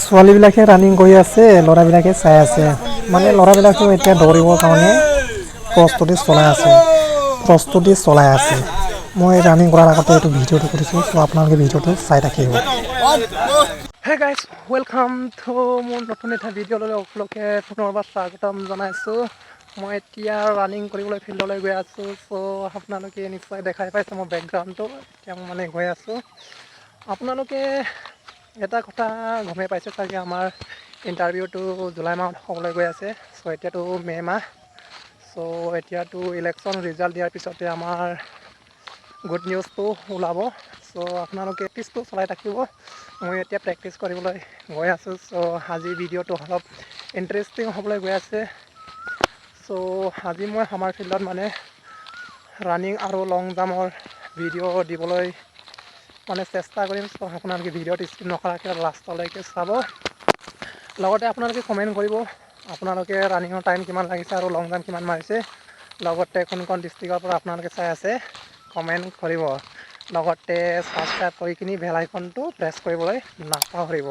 ছোৱালীবিলাকে ৰানিং কৰি আছে, ল'ৰাবিলাকে চাই আছে। মানে ল'ৰাবিলাকেও এতিয়া দৌৰিবৰ কাৰণে প্ৰস্তুতি চলাই আছে। মই ৰানিং কৰাৰ আগতে এইটো ভিডিঅ'টো কৰিছোঁ, চ' আপোনালোকে ভিডিঅ'টো চাই থাকিব। হে গাইজ, ৱেলকাম টু মোৰ নতুন এটা ভিডিঅ'লৈ সকলোকে পুনৰবাৰ স্বাগতম জনাইছোঁ। মই এতিয়া ৰানিং কৰিবলৈ ফিল্ডলৈ গৈ আছোঁ। চ' আপোনালোকে নিশ্চয় দেখাই পাইছে মোৰ বেকগ্ৰাউণ্ডটো। এতিয়া মই মানে গৈ আছোঁ। আপোনালোকে এটা কথা গমেই পাইছে চাগে, আমাৰ ইণ্টাৰভিউটো জুলাই মাহত হ'বলৈ গৈ আছে। চ' এতিয়াতো মে' মাহ। চ' এতিয়াতো ইলেকশ্যন ৰিজাল্ট দিয়াৰ পিছতে আমাৰ গুড নিউজটো ওলাব। চ' আপোনালোকে প্ৰেক্টিচটো চলাই থাকিব। মই এতিয়া প্ৰেক্টিচ কৰিবলৈ গৈ আছোঁ। চ' আজি ভিডিঅ'টো অলপ ইণ্টাৰেষ্টিং হ'বলৈ গৈ আছে। চ' আজি মই আমাৰ ফিল্ডত মানে ৰানিং আৰু লং জাম্পৰ ভিডিঅ' দিবলৈ মানে চেষ্টা কৰিম। চ' আপোনালোকে ভিডিঅ'টো স্কিপ নকৰাকৈ লাষ্টলৈকে চাব। লগতে আপোনালোকে কমেণ্ট কৰিব আপোনালোকে ৰানিঙৰ টাইম কিমান লাগিছে আৰু লং জাম্প কিমান মাৰিছে। লগতে কোনখন ডিষ্ট্ৰিক্টৰ পৰা আপোনালোকে চাই আছে কমেণ্ট কৰিব। লগতে ছাবস্ক্ৰাইব কৰি কিনি বেল আইকনটো প্ৰেছ কৰিবলৈ নাপাহৰিব।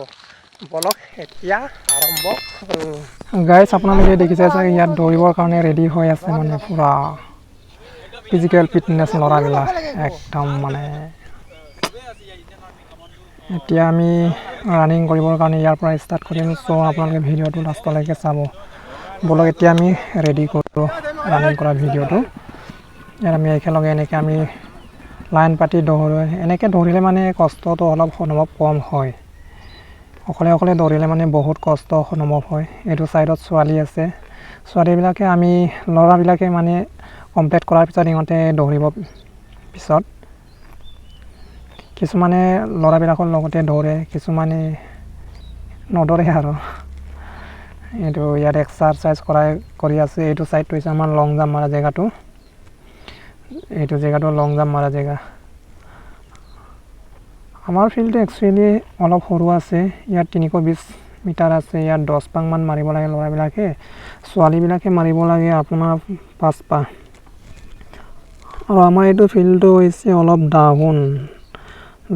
বলক এতিয়া আৰম্ভ কৰোঁ। গাইজ, আপোনালোকে দেখিছে চাগে ইয়াত দৌৰিবৰ কাৰণে ৰেডি হৈ আছে মানে পুৰা ফিজিকেল ফিটনেছ ল'ৰাবিলাক একদম মানে। এতিয়া আমি ৰানিং কৰিবৰ কাৰণে ইয়াৰ পৰা ষ্টাৰ্ট কৰিম। চ' আপোনালোকে ভিডিঅ'টো লাষ্টলৈকে চাব। বলক এতিয়া আমি ৰেডি কৰোঁ ৰানিং কৰা ভিডিঅ'টো। ইয়াত আমি একেলগে এনেকৈ আমি লাইন পাতি দৌৰোঁ। এনেকৈ দৌৰিলে মানে কষ্টটো অলপ অনুভৱ কম হয়। অকলে দৌৰিলে মানে বহুত কষ্ট অনুভৱ হয়। এইটো ছাইডত ছোৱালী আছে। ছোৱালীবিলাকে আমি ল'ৰাবিলাকে মানে কমপ্লিট কৰাৰ পিছত সিহঁতে দৌৰিব পিছত। কিছুমানে ল'ৰাবিলাকৰ লগতে দৌৰে, কিছুমানে নদৌৰে আৰু। এইটো ইয়াত এক্সাৰচাইজ কৰি আছে। এইটো ছাইডটো হৈছে আমাৰ লং জাম্প মাৰা জেগাটো। এইটো জেগাটো লং জাম্প মাৰা জেগা। আমাৰ ফিল্ডটো একচুৱেলি অলপ সৰু আছে। ইয়াত 320 মিটাৰ আছে। ইয়াত 10 পাকমান মাৰিব লাগে ল'ৰাবিলাকে। ছোৱালীবিলাকে মাৰিব লাগে আপোনাৰ 5 পাক। আৰু আমাৰ এইটো ফিল্ডটো হৈছে অলপ ডাউন,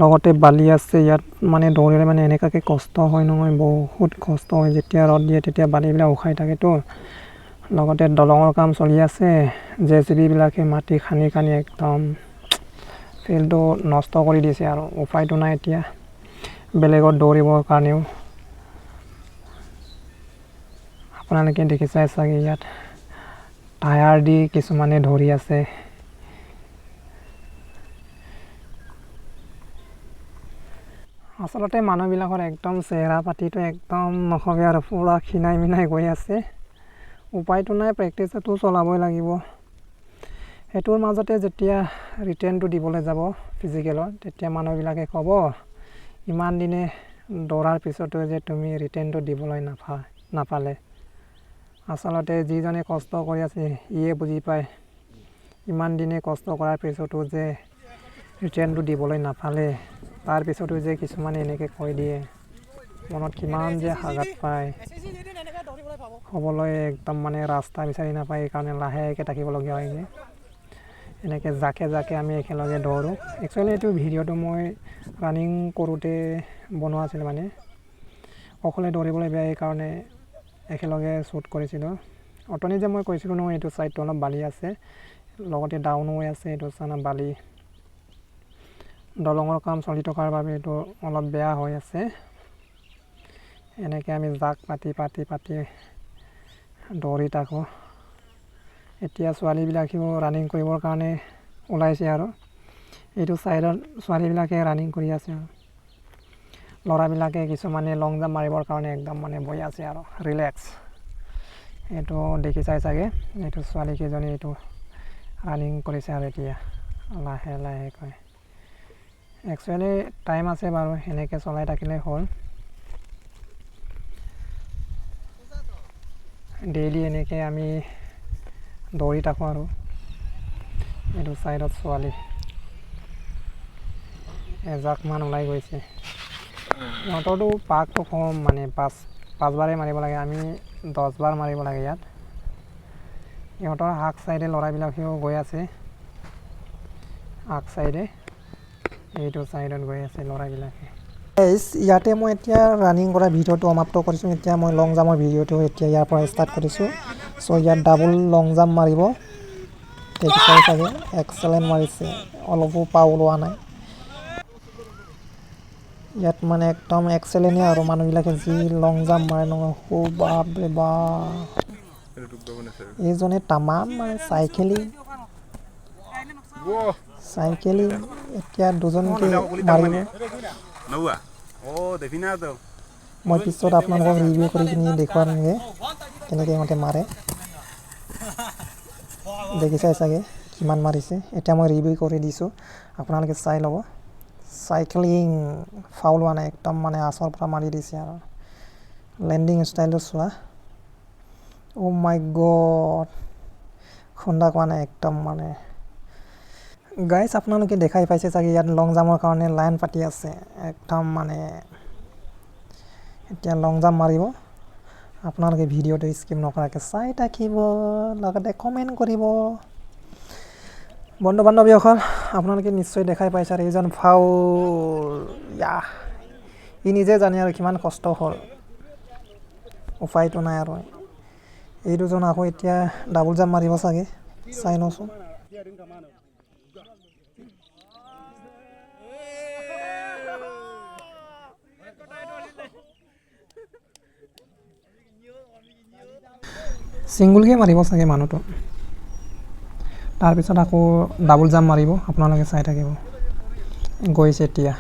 লগতে বালি আছে। ইয়াত মানে দৌৰিলে মানে এনেকুৱাকৈ কষ্ট হয় নহয়, বহুত কষ্ট হয়। যেতিয়া ৰ'দ দিয়ে তেতিয়া বালিবিলাক উখাই থাকেতো। লগতে দলঙৰ কাম চলি আছে। JCBবিলাকে মাটি খানি একদম ফিল্ডটো নষ্ট কৰি দিছে আৰু উপায়টো নাই এতিয়া বেলেগত দৌৰিবৰ কাৰণেও। আপোনালোকে দেখিছে চাগে ইয়াত টায়াৰ দি কিছুমানে ধৰি আছে। আচলতে মানুহবিলাকৰ একদম চেহেৰা পাতিটো একদম নক'ব আৰু, পূৰা ক্ষীণাই মিনাই গৈ আছে। উপায়টো নাই, প্ৰেক্টিচটো চলাবই লাগিব। সেইটোৰ মাজতে যেতিয়া ৰিটেনটো দিবলৈ যাব ফিজিকেলত, তেতিয়া মানুহবিলাকে ক'ব ইমান দিনে দৌৰাৰ পিছতো যে তুমি ৰিটেনটো দিবলৈ নাপালে। আচলতে যিজনে কষ্ট কৰি আছে ইয়ে বুজি পায়, ইমান দিনে কষ্ট কৰাৰ পিছতো যে ৰিটেনটো দিবলৈ নাপালে, তাৰপিছতো যে কিছুমানে এনেকৈ কৈ দিয়ে, মনত কিমান যে আঘাত পায়। হ'বলৈ একদম মানে ৰাস্তা বিচাৰি নাপায়, সেইকাৰণে লাহেকৈ থাকিবলগীয়া হয় যে। এনেকৈ জাকে আমি একেলগে দৌৰোঁ। একচুৱেলি এইটো ভিডিঅ'টো মই ৰানিং কৰোঁতে বনোৱা আছিল, মানে অকলে দৌৰিবলৈ বেয়া, সেইকাৰণে একেলগে শ্বুট কৰিছিলোঁ। অথনি যে মই কৈছিলোঁ নহয়, এইটো ছাইডটো অলপ বালি আছে, লগতে ডাউনো হৈ আছে। এইটো চানা বালি, দলঙৰ কাম চলি থকাৰ বাবে এইটো অলপ বেয়া হৈ আছে। এনেকৈ আমি জাক পাতি দৌৰি থাকোঁ। এতিয়া ছোৱালীবিলাকেও ৰানিং কৰিবৰ কাৰণে ওলাইছে আৰু এইটো ছাইডত ছোৱালীবিলাকে ৰানিং কৰি আছে আৰু ল'ৰাবিলাকে কিছুমানে লং জাম্প মাৰিবৰ কাৰণে একদম মানে বহি আছে আৰু ৰিলেক্স। এইটো দেখি চাগে, এইটো ছোৱালীকেইজনী এইটো ৰানিং কৰিছে আৰু এতিয়া লাহেকৈ। একচুৱেলি টাইম আছে বাৰু, এনেকৈ চলাই থাকিলে হ'ল। ডেইলি এনেকৈ আমি দৌৰি থাকোঁ আৰু এইটো ছাইডত ছোৱালী এজাকমান ওলাই গৈছে। সিহঁতৰতো পাকটো কম, মানে পাঁচবাৰেই মাৰিব লাগে, আমি 10 বাৰ মাৰিব লাগে ইয়াত। সিহঁতৰ আগ চাইডে ল'ৰাবিলাকেও গৈ আছে, আগ চাইডে এইটো ছাইডত গৈ আছে ল'ৰাবিলাকে। ইয়াতে মই এতিয়া ৰানিং কৰা ভিডিঅ'টো সমাপ্ত কৰিছোঁ। এতিয়া মই লং জাম্পৰ ভিডিঅ'টো এতিয়া ইয়াৰ পৰা ষ্টাৰ্ট কৰিছোঁ। চ' ইয়াত ডাবল লং জাম্প মাৰিব দেখিছাই চাগে, এক্সেলেণ্ট মাৰিছে, অলপো পাও লোৱা নাই। ইয়াত মানে একদম এক্সেলেণ্টেই আৰু মানুহবিলাকে যি লং জাম্প মাৰে নহয়, বাপৰে বাপ, এইজনে তামাম মানে চাইকেলিং এতিয়া দুজনকে মাৰিব। মই পিছত আপোনালোকক ৰিভিউ কৰি কিনি দেখুৱামগৈ কেনেকৈ সিহঁতে মাৰে। দেখিছাই চাগে কিমান মাৰিছে। এতিয়া মই ৰিভিউ কৰি দিছোঁ, আপোনালোকে চাই ল'ব। চাইক্লিং ফাউল হোৱা নাই, একদম মানে আচৰ পৰা মাৰি দিছে আৰু লেণ্ডিং ষ্টাইলটো চোৱা। অ' মাই গড, খুন্দা কোৱা নাই একদম মানে। গাইজ আপোনালোকে দেখাই পাইছে চাগে, ইয়াত লং জাম্পৰ কাৰণে লাইন পাতি আছে একদম মানে। এতিয়া লং জাম্প মাৰিব, আপোনালোকে ভিডিঅ'টো স্কিপ নকৰাকৈ চাই থাকিব, লগতে কমেণ্ট কৰিব। বন্ধু বান্ধৱীসকল, আপোনালোকে নিশ্চয় দেখাই পাইছে আৰু এইজন ফাউল। ই নিজে জানে আৰু কিমান কষ্ট হ'ল, উপায়টো নাই আৰু। এই দুজন আকৌ এতিয়া ডাবল জাম্প মাৰিব চাগে, চাই লওঁচোন। ছিংগুলকৈ মাৰিব চাগে মানুহটো, তাৰপিছত আকৌ ডাবল জাম্প মাৰিব, আপোনালোকে চাই থাকিব। গৈছে এতিয়া,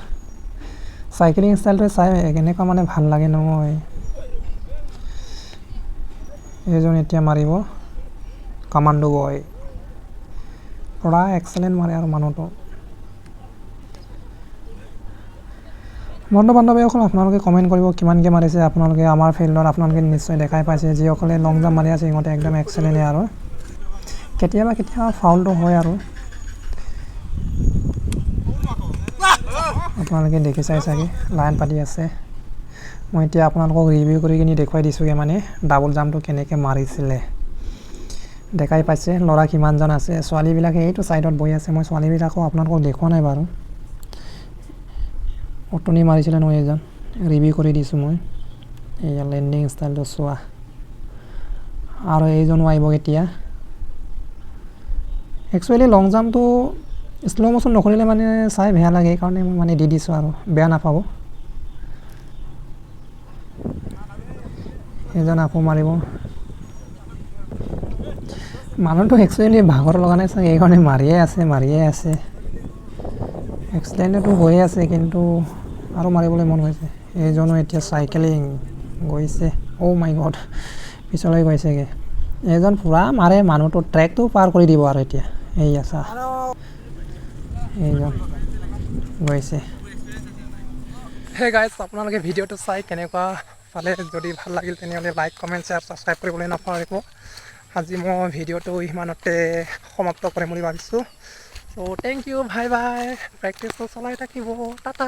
চাইকেলিং ষ্টাইলটোৱে চাই কেনেকুৱা মানে ভাল লাগে নহয়। এইজন এতিয়া মাৰিব কামাণ্ডো বয়, পুৰা এক্সেলেণ্ট মাৰে আৰু মানুহটো। বন্ধু বান্ধৱীসকল, আপোনালোকে কমেণ্ট কৰিব কিমানকৈ মাৰিছে আপোনালোকে। আমাৰ ফিল্ডত আপোনালোকে নিশ্চয় দেখাই পাইছে, যিসকলে লং জাম্প মাৰি আছে সিহঁতে একদম এক্সেলেণ্টেই আৰু। কেতিয়াবা ফাউলটো হয় আৰু আপোনালোকে দেখিছাই চাগে, লাইন পাতি আছে। মই এতিয়া আপোনালোকক ৰিভিউ কৰি কিনি দেখুৱাই দিছোঁগৈ মানে ডাবল জাম্পটো কেনেকৈ মাৰিছিলে। দেখাই পাইছে ল'ৰা কিমানজন আছে, ছোৱালীবিলাকে এইটো ছাইডত বহি আছে। মই ছোৱালীবিলাকো আপোনালোকক দেখুওৱা নাই বাৰু, অটনি মাৰিছিলে নহয় এজন, ৰিভিউ কৰি দিছোঁ মই। এয়া লেণ্ডিং ষ্টাইলটো চোৱা, আৰু এইজনো আহিব এতিয়া। একচুৱেলি লং জাম্পটো শ্ল' মোশ্যন নকৰিলে মানে চাই বেয়া লাগে, সেইকাৰণে মই মানে দি দিছোঁ আৰু, বেয়া নাপাব। এইজন আকৌ মাৰিব, মানুহটো একচুৱেলি ভাগৰ লগা নাই চাগে, সেইকাৰণে মাৰিয়ে আছে। এক্সিডেণ্টটো হৈয়ে আছে, কিন্তু আৰু মাৰিবলৈ মন গৈছে। এইজনো এতিয়া চাইকেলিং গৈছে, অ' মাই গড, পিছলৈ গৈছেগৈ। এইজন পূৰা মাৰে, মানুহটো ট্ৰেকটো পাৰ কৰি দিব আৰু এতিয়া। এইয়া চা, এইজন গৈছে। হে গাইজ, আপোনালোকে ভিডিঅ'টো চাই কেনেকুৱা পালে, যদি ভাল লাগিল তেনেহ'লে লাইক, কমেণ্ট, শ্বেয়াৰ, ছাবস্ক্ৰাইব কৰিবলৈ নাপাহৰিব। আজি মই ভিডিঅ'টো ইমানতে সমাপ্ত কৰিম বুলি ভাবিছোঁ। চ' থেংক ইউ, বাই বাই। প্ৰেক্টিছটো চলাই থাকিব, টাটা।